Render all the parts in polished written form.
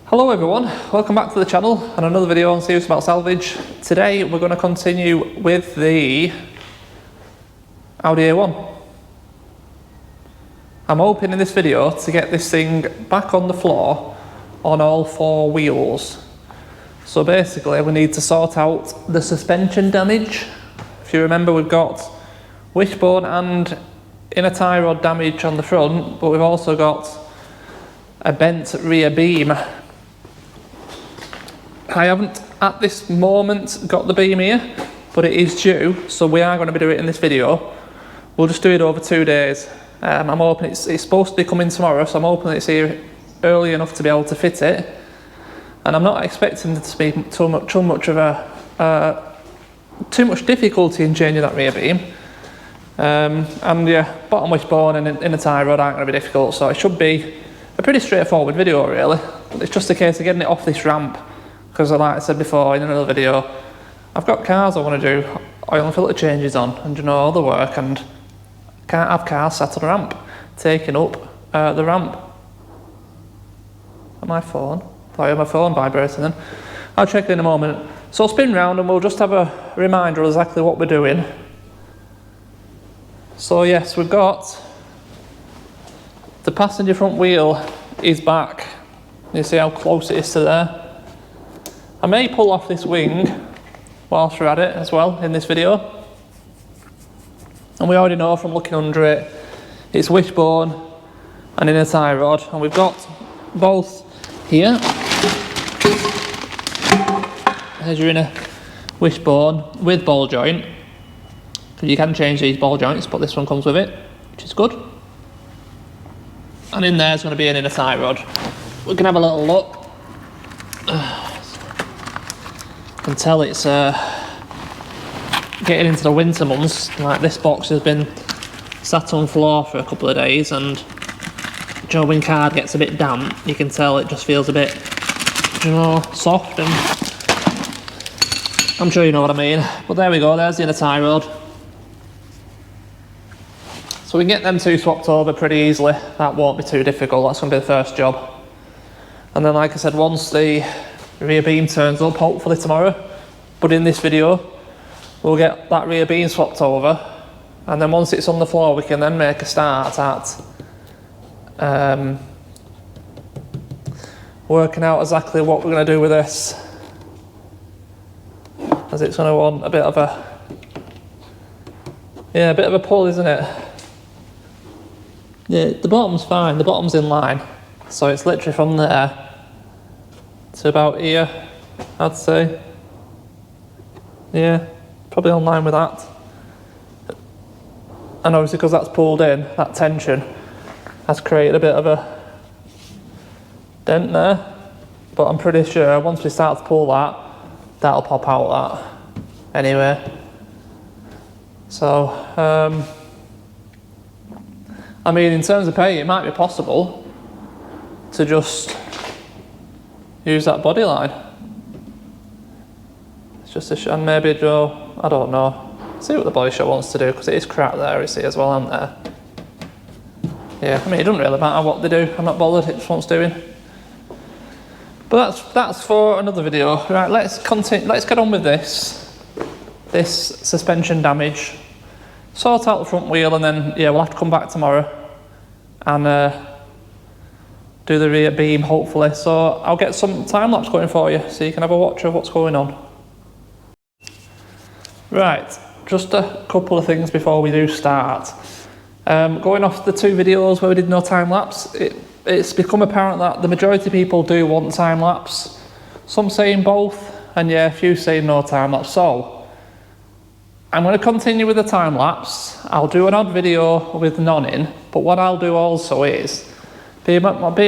Hello everyone, welcome back to the channel and another video on Serious About Salvage. Today we're going to continue with the Audi A1. I'm hoping in this video to get this thing back on the floor on all four wheels. So basically we need to sort out the suspension damage. If you remember, we've got wishbone and inner tie rod damage on the front, but we've also got a bent rear beam. I haven't at this moment got the beam here, but it is due, so we are going to be doing it in this video. We'll just do it over 2 days. I'm hoping it's supposed to be coming tomorrow, so I'm hoping it's here early enough to be able to fit it. And I'm not expecting there to be too much difficulty in changing that rear beam. And yeah, bottom wishbone and inner tie rod aren't going to be difficult, so it should be a pretty straightforward video really. But it's just a case of getting it off this ramp. Because like I said before in another video, I've got cars I want to do oil and filter changes on and you know all the work, and can't have cars sat on a ramp taking up the ramp. My phone? Thought I had my phone vibrating then. I'll check it in a moment. So I'll spin round and we'll just have a reminder of exactly what we're doing. So yes, we've got the passenger front wheel is back. You see how close it is to there? I may pull off this wing whilst we're at it as well in this video. And we already know from looking under it, it's wishbone and inner tie rod. And we've got both here. There's your inner wishbone with ball joint. You can change these ball joints, but this one comes with it, which is good. And in there's going to be an inner tie rod. We can have a little look. Can tell it's getting into the winter months. Like this box has been sat on floor for a couple of days, and you know, when card gets a bit damp, you can tell it just feels a bit, you know, soft, and I'm sure you know what I mean. But there we go, there's the inner tie rod. So we can get them two swapped over pretty easily. That won't be too difficult, that's going to be the first job. And then like I said, once the rear beam turns up, hopefully tomorrow, but in this video we'll get that rear beam swapped over, and then once it's on the floor we can then make a start at working out exactly what we're going to do with this, as it's going to want a bit of a pull, isn't it? Yeah, the bottom's fine, the bottom's in line, so it's literally from there to about here, I'd say. Yeah, probably on line with that. And obviously because that's pulled in, that tension has created a bit of a dent there. But I'm pretty sure once we start to pull that, that'll pop out that anyway. So, I mean, in terms of pay, it might be possible to just use that body line. It's just and maybe Joe, I don't know. See what the body shop wants to do, because it is crap there, you see, as well, aren't there? Yeah, I mean, it doesn't really matter what they do. I'm not bothered, it just wants doing. But that's for another video. Right, let's continue. Let's get on with this suspension damage. Sort out the front wheel, and then yeah, we'll have to come back tomorrow and do the rear beam hopefully. So I'll get some time lapse going for you so you can have a watch of what's going on. Right, just a couple of things before we do start. Going off the two videos where we did no time lapse, it's become apparent that the majority of people do want time lapse. Some saying both, and yeah, a few saying no time lapse. So I'm going to continue with the time lapse. I'll do an odd video with none in, but what I'll do also is be a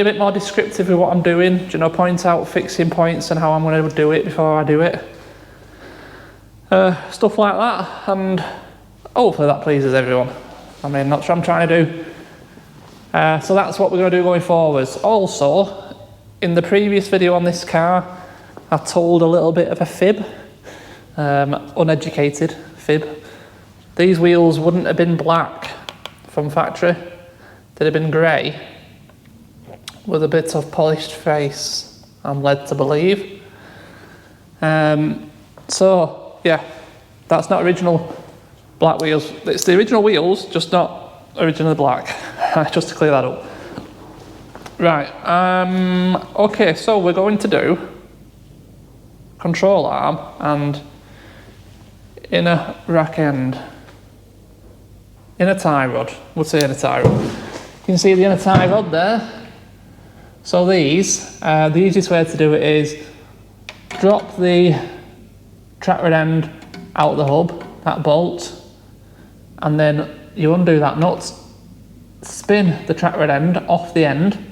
bit more descriptive with what I'm doing, you know, point out fixing points and how I'm going to do it before I do it. Stuff like that, and hopefully that pleases everyone. I mean, that's what I'm trying to do. So that's what we're going to do going forwards. Also, in the previous video on this car, I told a little bit of a fib, uneducated fib. These wheels wouldn't have been black from factory, they'd have been grey with a bit of polished face I'm led to believe. So yeah, that's not original black wheels. It's the original wheels, just not originally black. Just to clear that up. Right, okay, so we're going to do control arm and inner rack end. Inner tie rod, we'll say inner tie rod. You can see the inner tie rod there. So these, the easiest way to do it is drop the track rod end out the hub, that bolt, and then you undo that nut, spin the track rod end off the end,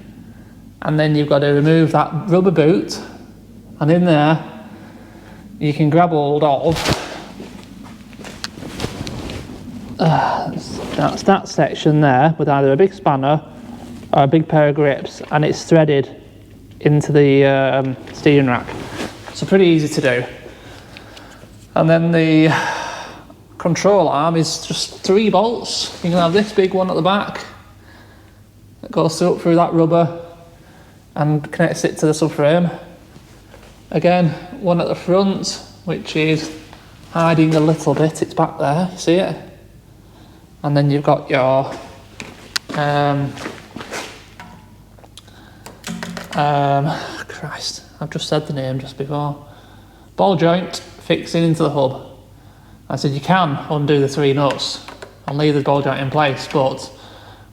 and then you've got to remove that rubber boot, and in there you can grab hold of that's that section there with either a big spanner or a big pair of grips, and it's threaded into the steering rack. So pretty easy to do. And then the control arm is just 3 bolts. You can have this big one at the back that goes up through that rubber and connects it to the subframe. Again, one at the front, which is hiding a little bit, it's back there, you see it? And then you've got your Christ, I've just said the name just before. Ball joint fixing into the hub. I said you can undo the 3 nuts and leave the ball joint in place, but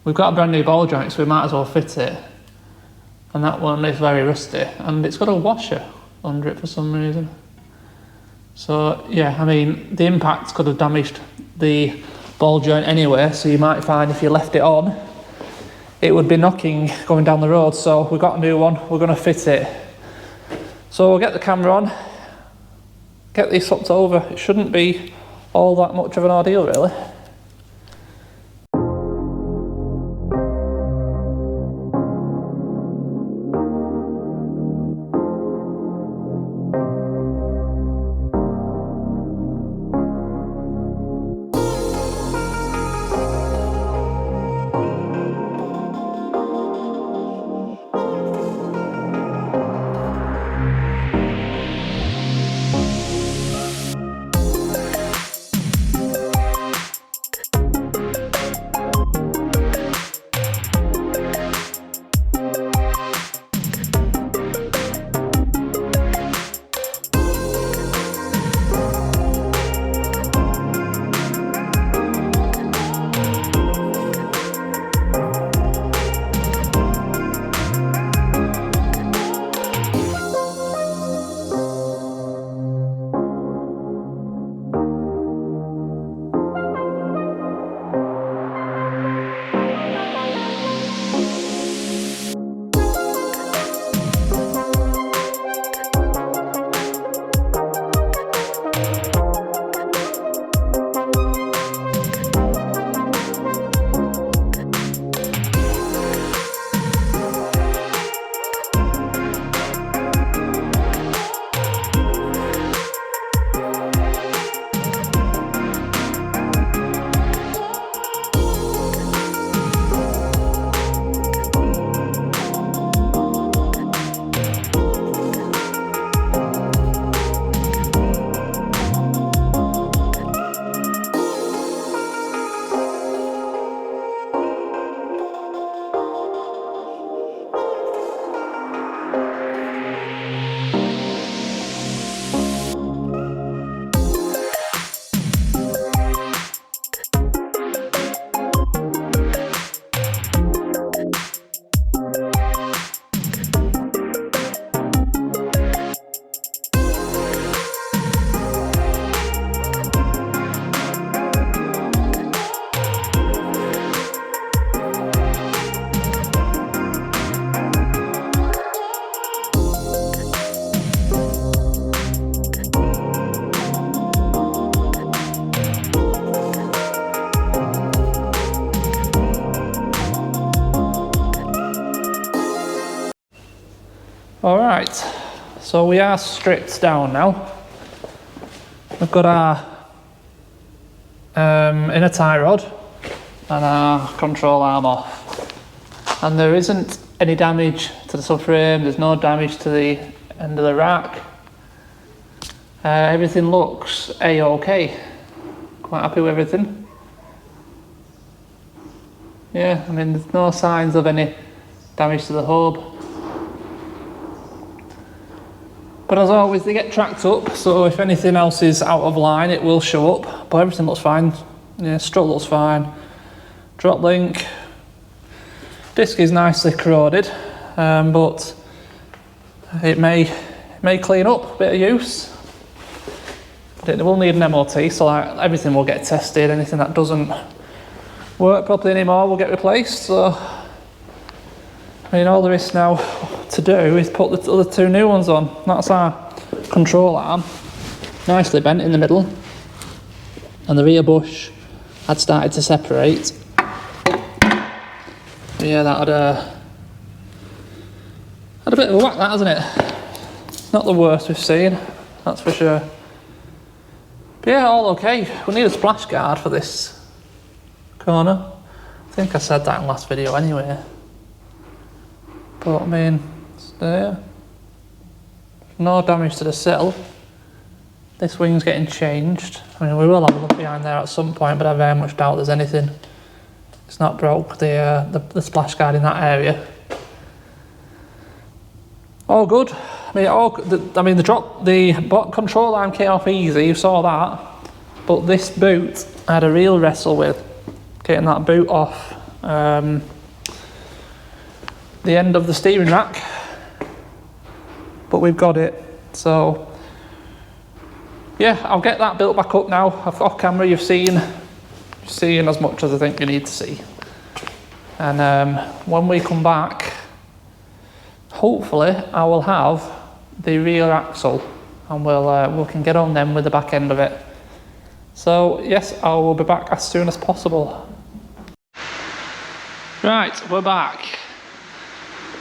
we've got a brand new ball joint, so we might as well fit it. And that one is very rusty, and it's got a washer under it for some reason. So yeah, I mean, the impact could have damaged the ball joint anyway, so you might find if you left it on, it would be knocking going down the road. So we've got a new one, we're going to fit it. So we'll get the camera on, get these swapped over. It shouldn't be all that much of an ordeal really. All right, so we are stripped down now. We've got our inner tie rod and our control arm off. And there isn't any damage to the subframe, there's no damage to the end of the rack. Everything looks A-OK. Quite happy with everything. Yeah, I mean, there's no signs of any damage to the hub. But as always, they get tracked up, so if anything else is out of line, it will show up. But everything looks fine. Yeah, strut looks fine. Drop link. Disc is nicely corroded, but it may clean up, a bit of use. But it will need an MOT, so like, everything will get tested. Anything that doesn't work properly anymore will get replaced. So, I mean, all there is now to do is put the other two new ones on. That's our control arm, nicely bent in the middle, and the rear bush had started to separate. Yeah, that had a bit of a whack, that, hasn't it? Not the worst we've seen, that's for sure. But yeah, all okay. We need a splash guard for this corner. I think I said that in the last video anyway. But I mean, yeah, no damage to the sill. This wing's getting changed. I mean, we will have a look behind there at some point, but I very much doubt there's anything. It's not broke, the splash guard in that area. All good. I mean, the control arm came off easy, you saw that. But this boot, I had a real wrestle with getting that boot off the end of the steering rack. But we've got it, so yeah, I'll get that built back up now. Off camera, you've seen as much as I think you need to see. And when we come back, hopefully I will have the rear axle, and we can get on then with the back end of it. So yes, I will be back as soon as possible. Right, we're back.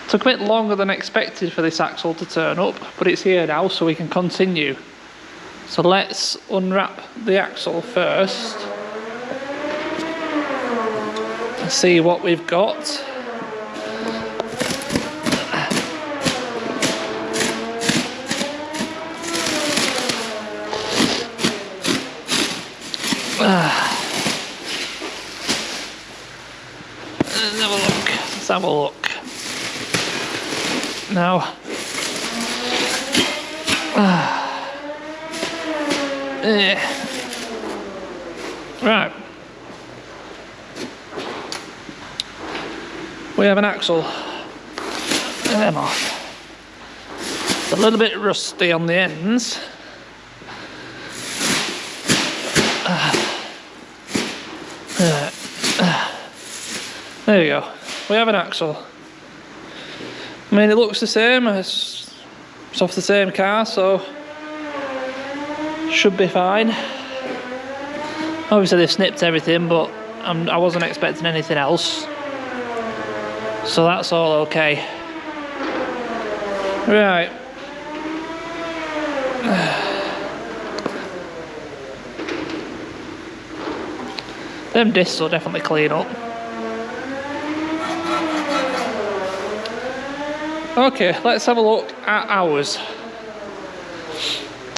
Took a bit longer than expected for this axle to turn up, but it's here now, so we can continue. So let's unwrap the axle first and see what we've got. Let's have a look. Now, right, we have an axle. Them off. It's a little bit rusty on the ends. There you go. We have an axle. I mean, it looks the same. It's off the same car, so should be fine. Obviously, they've snipped everything, but I wasn't expecting anything else, so that's all okay. Right. Them discs will definitely clean up. Okay, let's have a look at ours.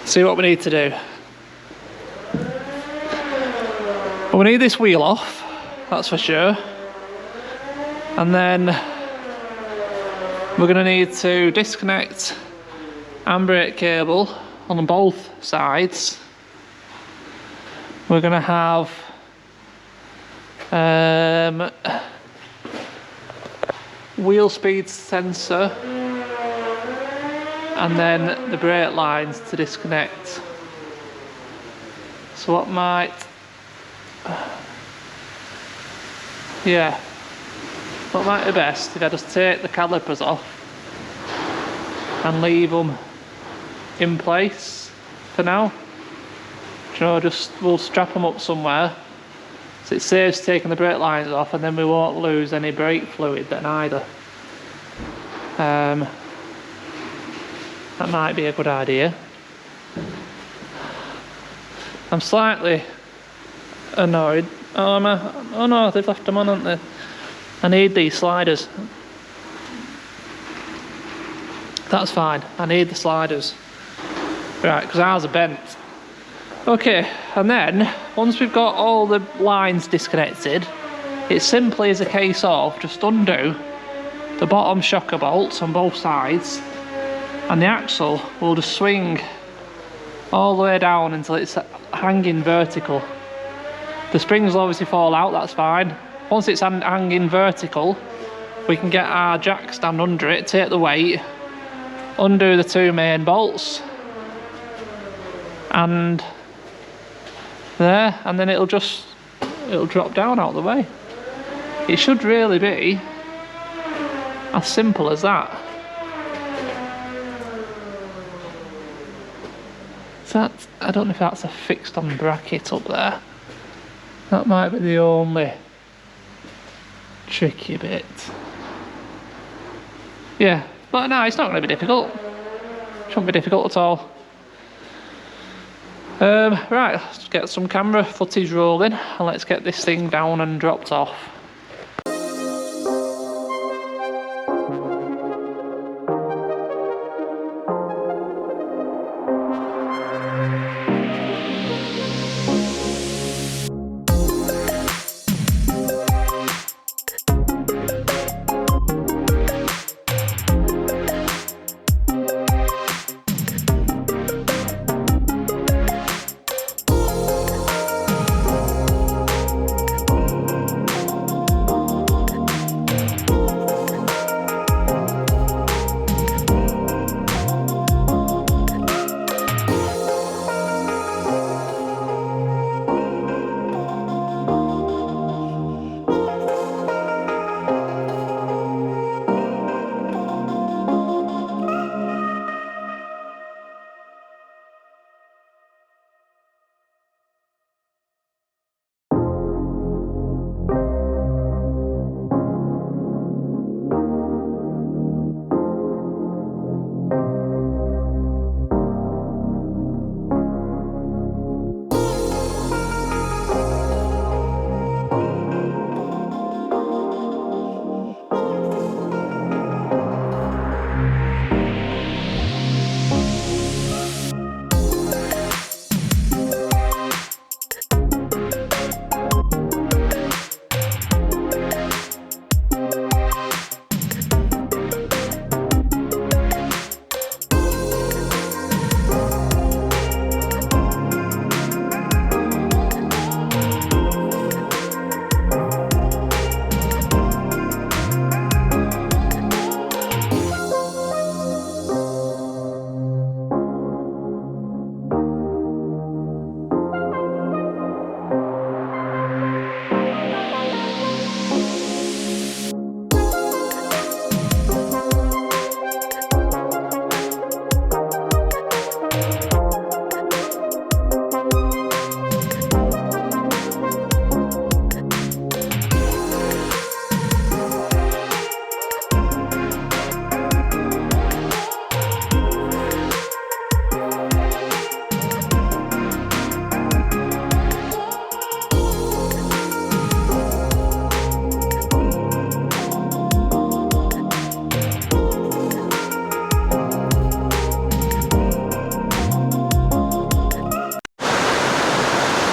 See what we need to do. Well, we need this wheel off, that's for sure. And then we're going to need to disconnect handbrake cable on both sides. We're going to have wheel speed sensor and then the brake lines to disconnect. So what might be best if I just take the calipers off and leave them in place for now. You know, we'll strap them up somewhere so it saves taking the brake lines off, and then we won't lose any brake fluid then either. That might be a good idea. I'm slightly annoyed. Oh no, they've left them on, haven't they? I need these sliders. That's fine. I need the sliders. Right, because ours are bent. Okay, and then once we've got all the lines disconnected, it simply is a case of just undo the bottom shocker bolts on both sides, and the axle will just swing all the way down until it's hanging vertical. The springs will obviously fall out, that's fine. Once it's hanging vertical, we can get our jack stand under it, take the weight, undo the two main bolts, and there, and then it'll drop down out of the way. It should really be as simple as that. I don't know if that's a fixed on bracket up there. That might be the only tricky bit. Yeah, but no, it's not going to be difficult. Shouldn't be difficult at all. Right, let's get some camera footage rolling and let's get this thing down and dropped off.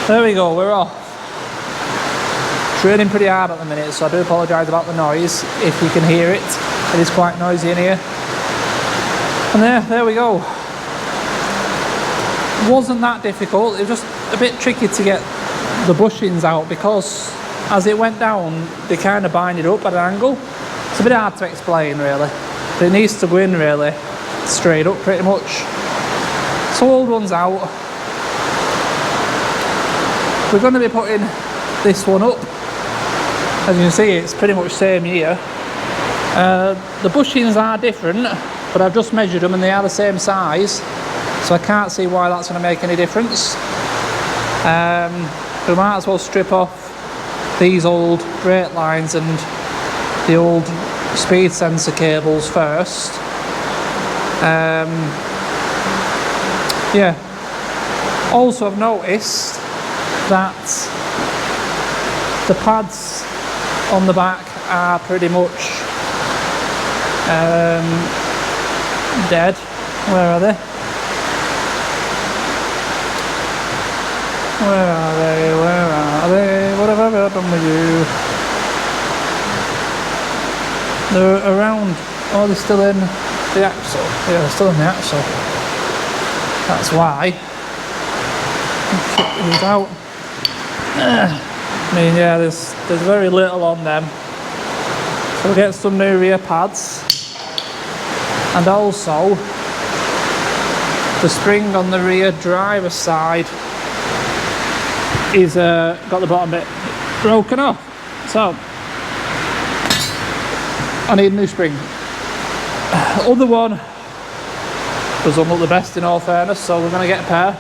There we go, we're off. It's raining pretty hard at the minute, so I do apologise about the noise if you can hear it. It is quite noisy in here. And there we go. It wasn't that difficult, it was just a bit tricky to get the bushings out because as it went down, they kind of binded up at an angle. It's a bit hard to explain really, but it needs to go in really straight up pretty much. So old one's out. We're going to be putting this one up. As you can see, it's pretty much same here. The bushings are different, but I've just measured them and they are the same size, so I can't see why that's going to make any difference. We might as well strip off these old brake lines and the old speed sensor cables first. Yeah. Also, I've noticed that the pads on the back are pretty much Dead. Where are they? Where are they? Where are they? What have I ever done with you? They're around. Oh, they're still in the axle. Yeah, they're still in the axle. That's why. Kick these out. I mean, yeah, there's very little on them. So we'll get some new rear pads. And also, the spring on the rear driver's side is got the bottom bit broken off. So, I need a new spring. Other one doesn't look the best in all fairness, so we're going to get a pair.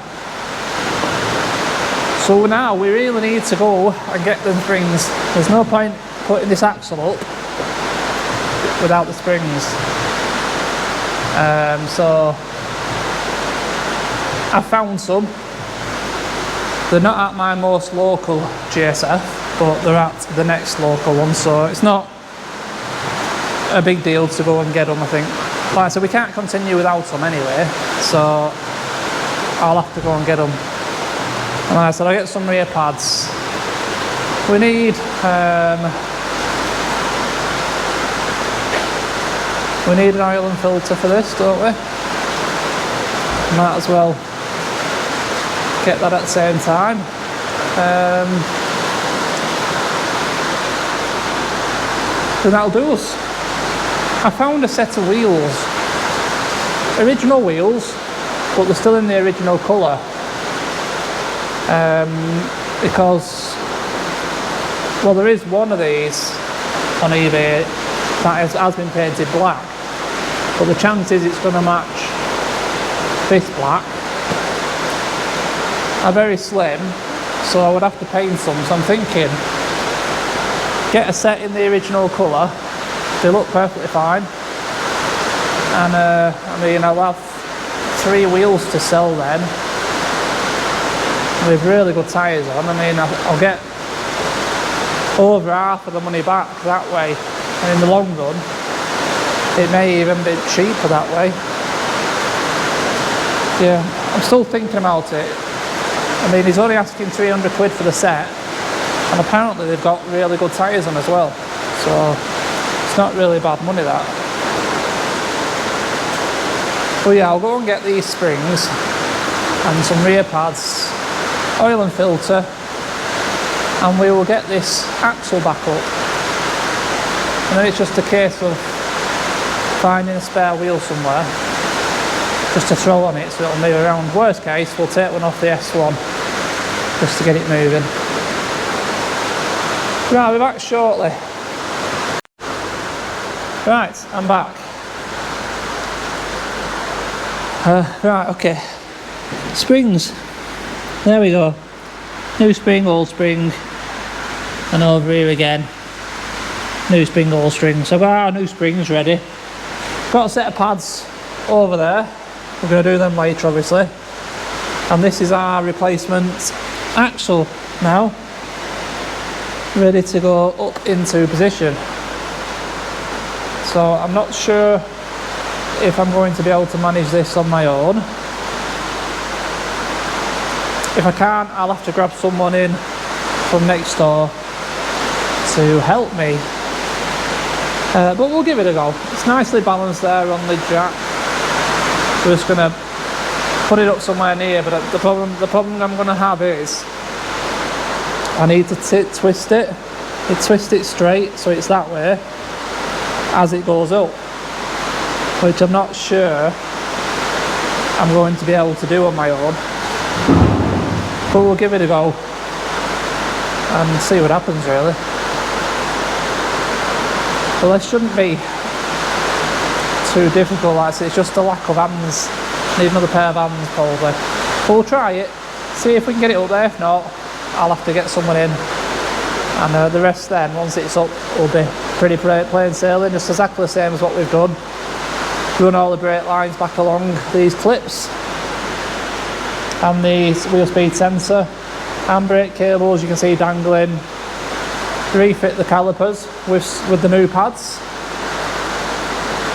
So now we really need to go and get them springs. There's no point putting this axle up without the springs. So I found some. They're not at my most local GSF, but they're at the next local one, so it's not a big deal to go and get them, I think. Like I said, we can't continue without them anyway, so I'll have to go and get them. And like I said, I'll get some rear pads. We need an oil and filter for this, don't we? Might as well get that at the same time. Then that'll do us. I found a set of wheels, original wheels, but they're still in the original colour, because, well, there is one of these on eBay that has been painted black, but the chances it's going to match this black are very slim, so I would have to paint some. So I'm thinking, get a set in the original colour. They look perfectly fine, and I mean, I'll have 3 wheels to sell then with really good tyres on. I mean, I'll get over half of the money back that way, and in the long run it may even be cheaper that way. Yeah, I'm still thinking about it. I mean, he's only asking 300 quid for the set, and apparently they've got really good tyres on as well, so it's not really bad money, that. But yeah, I'll go and get these springs and some rear pads, oil and filter, and we will get this axle back up. And then it's just a case of finding a spare wheel somewhere just to throw on it so it'll move around. Worst case, we'll take one off the S1 just to get it moving. Right, we're back shortly. Right, I'm back. Right, okay. Springs. There we go. New spring, old spring. And over here again. New spring, old spring. So I've got our new springs ready. Got a set of pads over there. We're going to do them later, obviously. And this is our replacement axle now. Ready to go up into position. So I'm not sure if I'm going to be able to manage this on my own. If I can't, I'll have to grab someone in from next door to help me. But we'll give it a go. It's nicely balanced there on the jack. We're just going to put it up somewhere near, but the problem I'm going to have is I need to twist it. Twist it straight so it's that way as it goes up, which I'm not sure I'm going to be able to do on my own. But we'll give it a go and see what happens, really. Well, this shouldn't be too difficult, like I say, it's just a lack of hands. Need another pair of hands probably. But we'll try it, see if we can get it up there. If not, I'll have to get someone in. And the rest then, once it's up, will be pretty plain sailing, just exactly the same as what we've done. Run all the brake lines back along these clips. And the wheel speed sensor. Handbrake cables you can see dangling. Refit the calipers with the new pads.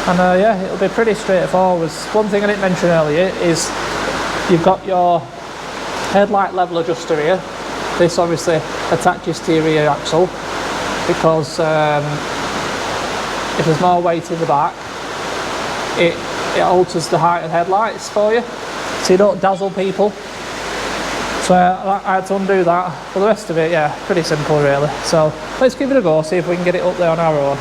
And yeah, it'll be pretty straightforward. One thing I didn't mention earlier is you've got your headlight level adjuster here. This obviously attaches to your rear axle because if there's more weight in the back, it alters the height of headlights for you, so you don't dazzle people. So I had to undo that. For the rest of it, yeah, pretty simple really. So let's give it a go, see if we can get it up there on our own.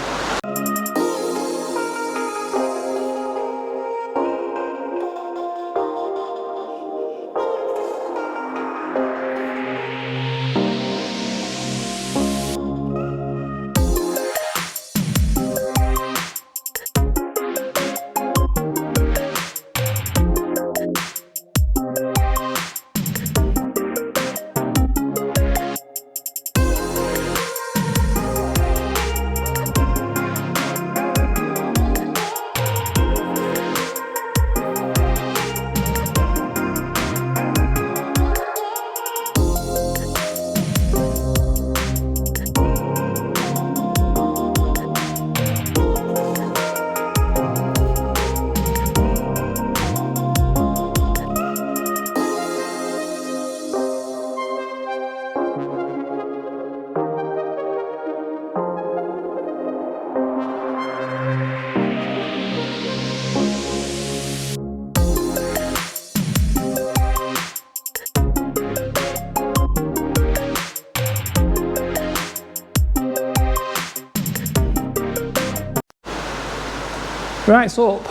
Right, so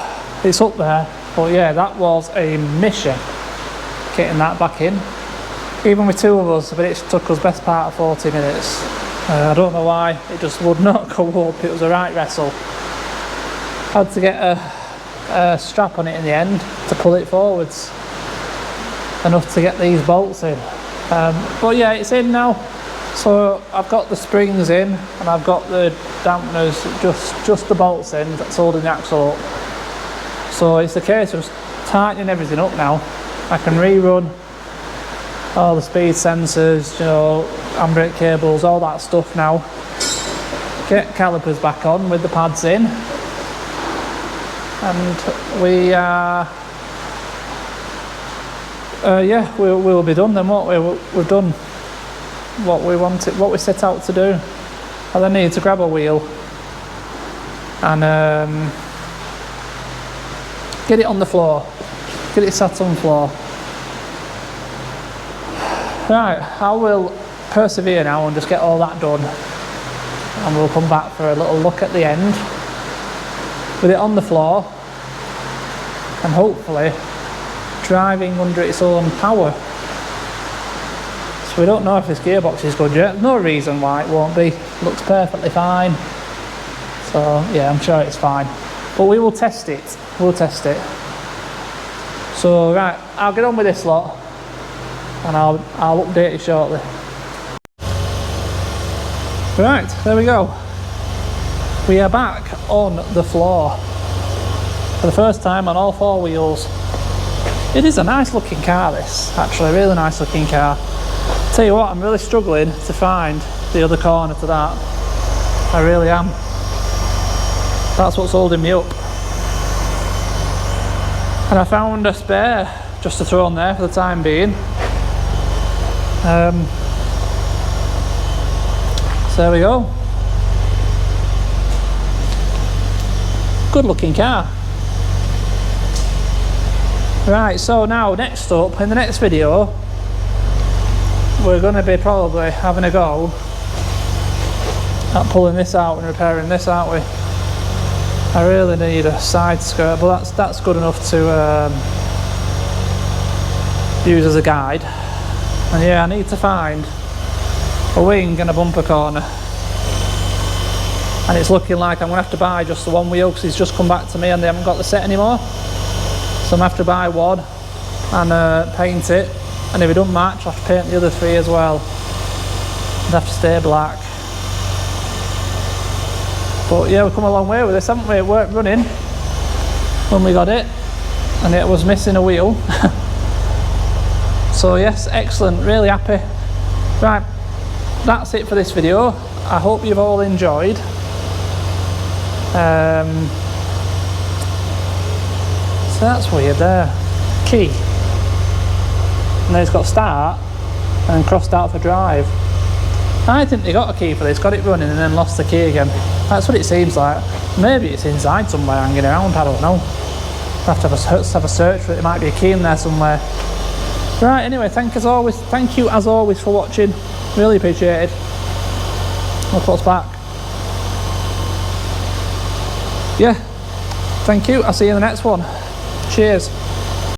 it's up there, but yeah, that was a mission getting that back in. Even with two of us, but it took us best part of 40 minutes. I don't know why, it just would not go up. It was a right wrestle. Had to get a strap on it in the end to pull it forwards, enough to get these bolts in. But yeah, it's in now. So I've got the springs in and I've got the dampeners, just the bolts in that's holding the axle up. So it's a case of tightening everything up now. I can rerun all the speed sensors, you know, handbrake cables, all that stuff now. Get calipers back on with the pads in, and we yeah, we'll be done then, won't we? We've done what we wanted, what we set out to do. I then need to grab a wheel and get it on the floor, get it sat on the floor. Right, I will persevere now and just get all that done, and we'll come back for a little look at the end with it on the floor and hopefully driving under its own power. So we don't know if this gearbox is good yet. There's no reason why it won't be. Looks perfectly fine. So yeah, I'm sure it's fine. But we will test it. We'll test it. So right, I'll get on with this lot and I'll update you shortly. Right, there we go. We are back on the floor for the first time on all four wheels. It is a nice looking car, this, actually, a really nice looking car. Tell you what, I'm really struggling to find the other corner to that. I really am. That's what's holding me up. And I found a spare just to throw on there for the time being. So there we go. Good looking car. Right, so now next up, in the next video, we're going to be probably having a go at pulling this out and repairing this, aren't we? I really need a side skirt, but that's good enough to use as a guide. And yeah, I need to find a wing and a bumper corner. And it's looking like I'm going to have to buy just the one wheel because he's just come back to me and they haven't got the set anymore. So I'm going to have to buy one and paint it. And if it doesn't match, I'll have to paint the other three as well. I'd have to stay black. But yeah, we've come a long way with this, haven't we? It weren't running when we got it, and it was missing a wheel. So yes, excellent, really happy. Right, that's it for this video. I hope you've all enjoyed. So that's weird there. Key. And then it's got start and then crossed out for drive. I think they got a key for this, got it running and then lost the key again. That's what it seems like. Maybe it's inside somewhere hanging around, I don't know. I'll have to have a search for it. There might be a key in there somewhere. Right, anyway, thank you as always for watching. Really appreciate it. Look what's back. Yeah, thank you. I'll see you in the next one. Cheers.